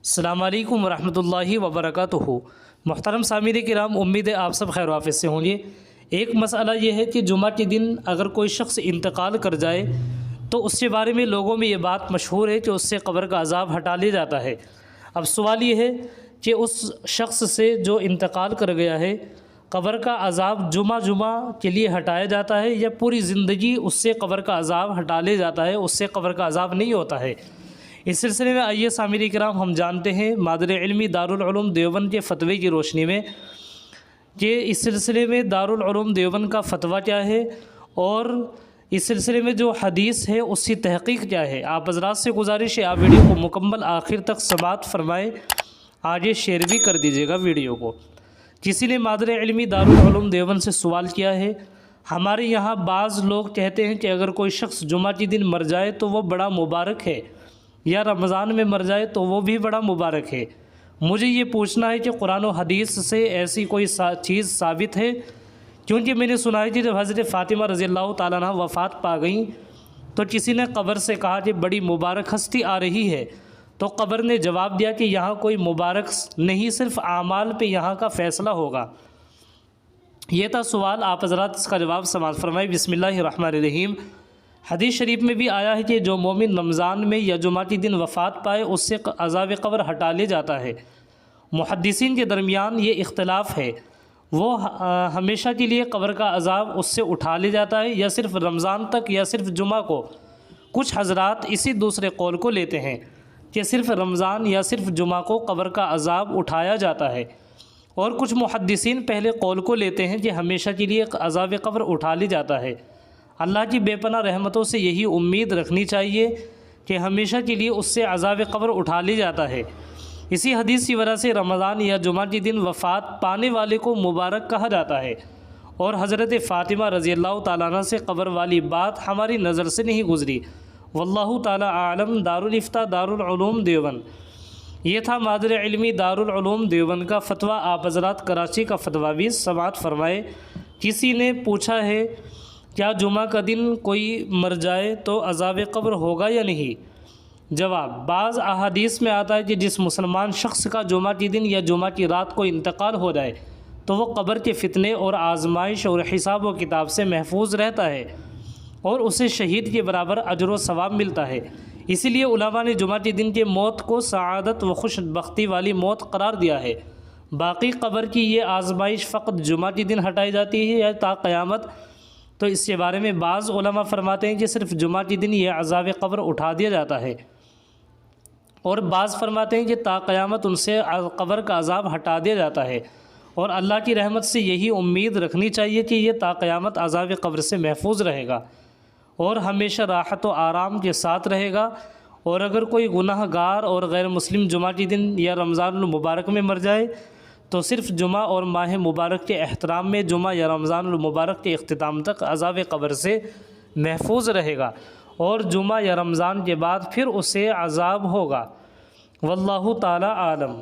السلام علیکم ورحمۃ اللہ وبرکاتہ۔ محترم سامعین کرام، امید ہے آپ سب خیر و عافیت سے ہوں گے۔ ایک مسئلہ یہ ہے کہ جمعہ کے دن اگر کوئی شخص انتقال کر جائے تو اس کے بارے میں لوگوں میں یہ بات مشہور ہے کہ اس سے قبر کا عذاب ہٹا لیا جاتا ہے۔ اب سوال یہ ہے کہ اس شخص سے جو انتقال کر گیا ہے، قبر کا عذاب جمعہ کے لیے ہٹایا جاتا ہے یا پوری زندگی اس سے قبر کا عذاب ہٹا لیا جاتا ہے، اس سے قبر کا عذاب نہیں ہوتا ہے؟ اس سلسلے میں آئیے سامعین کرام ہم جانتے ہیں مادر علمی دارالعلوم دیوبند کے فتوے کی روشنی میں کہ اس سلسلے میں دارالعلوم دیوبند کا فتویٰ کیا ہے اور اس سلسلے میں جو حدیث ہے اس کی تحقیق کیا ہے۔ آپ حضرات سے گزارش ہے آپ ویڈیو کو مکمل آخر تک سماعت فرمائیں، آگے شیئر بھی کر دیجیے گا ویڈیو کو۔ کسی نے مادر علمی دارالعلوم دیوبند سے سوال کیا ہے، ہمارے یہاں بعض لوگ کہتے ہیں کہ اگر کوئی شخص جمعہ کے دن مر جائے تو وہ بڑا مبارک ہے، یا رمضان میں مر جائے تو وہ بھی بڑا مبارک ہے۔ مجھے یہ پوچھنا ہے کہ قرآن و حدیث سے ایسی کوئی چیز ثابت ہے؟ کیونکہ میں نے سنا ہے کہ جب حضرت فاطمہ رضی اللہ تعالیٰ عنہ وفات پا گئیں تو کسی نے قبر سے کہا کہ بڑی مبارک ہستی آ رہی ہے، تو قبر نے جواب دیا کہ یہاں کوئی مبارک نہیں، صرف اعمال پہ یہاں کا فیصلہ ہوگا۔ یہ تھا سوال، آپ حضرات اس کا جواب سماعت فرمائیں۔ بسم اللہ الرحمن الرحیم۔ حدیث شریف میں بھی آیا ہے کہ جو مومن رمضان میں یا جمعہ کے دن وفات پائے اس سے عذاب قبر ہٹا لیا جاتا ہے۔ محدثین کے درمیان یہ اختلاف ہے، وہ ہمیشہ کے لیے قبر کا عذاب اس سے اٹھا لیا جاتا ہے یا صرف رمضان تک یا صرف جمعہ کو۔ کچھ حضرات اسی دوسرے قول کو لیتے ہیں کہ صرف رمضان یا صرف جمعہ کو قبر کا عذاب اٹھایا جاتا ہے، اور کچھ محدثین پہلے قول کو لیتے ہیں کہ ہمیشہ کے لیے عذاب قبر اٹھا لیا جاتا ہے۔ اللہ کی بے پناہ رحمتوں سے یہی امید رکھنی چاہیے کہ ہمیشہ کے لیے اس سے عذاب قبر اٹھا لیا جاتا ہے۔ اسی حدیث کی وجہ سے رمضان یا جمعہ کے دن وفات پانے والے کو مبارک کہا جاتا ہے، اور حضرت فاطمہ رضی اللہ تعالیٰ عنہ سے قبر والی بات ہماری نظر سے نہیں گزری۔ واللہ تعالیٰ عالم۔ دارالافتاء دارالعلوم دیوبند۔ یہ تھا مادر علمی دارالعلوم دیوبند کا فتویٰ۔ آپ حضرات کراچی کا فتویٰ بھی سماعت فرمائے۔ کسی نے پوچھا ہے کیا جمعہ کا دن کوئی مر جائے تو عذاب قبر ہوگا یا نہیں؟ جواب، بعض احادیث میں آتا ہے کہ جس مسلمان شخص کا جمعہ کے دن یا جمعہ کی رات کو انتقال ہو جائے تو وہ قبر کے فتنے اور آزمائش اور حساب و کتاب سے محفوظ رہتا ہے اور اسے شہید کے برابر اجر و ثواب ملتا ہے۔ اسی لیے علماء نے جمعہ کے دن کے موت کو سعادت و خوش بختی والی موت قرار دیا ہے۔ باقی قبر کی یہ آزمائش فقط جمعہ کے دن ہٹائی جاتی ہے یا تا قیامت؟ تو اس کے بارے میں بعض علماء فرماتے ہیں کہ صرف جمعہ کے دن یہ عذاب قبر اٹھا دیا جاتا ہے، اور بعض فرماتے ہیں کہ تا قیامت ان سے قبر کا عذاب ہٹا دیا جاتا ہے، اور اللہ کی رحمت سے یہی امید رکھنی چاہیے کہ یہ تا قیامت عذاب قبر سے محفوظ رہے گا اور ہمیشہ راحت و آرام کے ساتھ رہے گا۔ اور اگر کوئی گناہ گار اور غیر مسلم جمعہ کے دن یا رمضان المبارک میں مر جائے تو صرف جمعہ اور ماہ مبارک کے احترام میں جمعہ یا رمضان المبارک کے اختتام تک عذاب قبر سے محفوظ رہے گا، اور جمعہ یا رمضان کے بعد پھر اسے عذاب ہوگا۔ واللہ تعالی عالم۔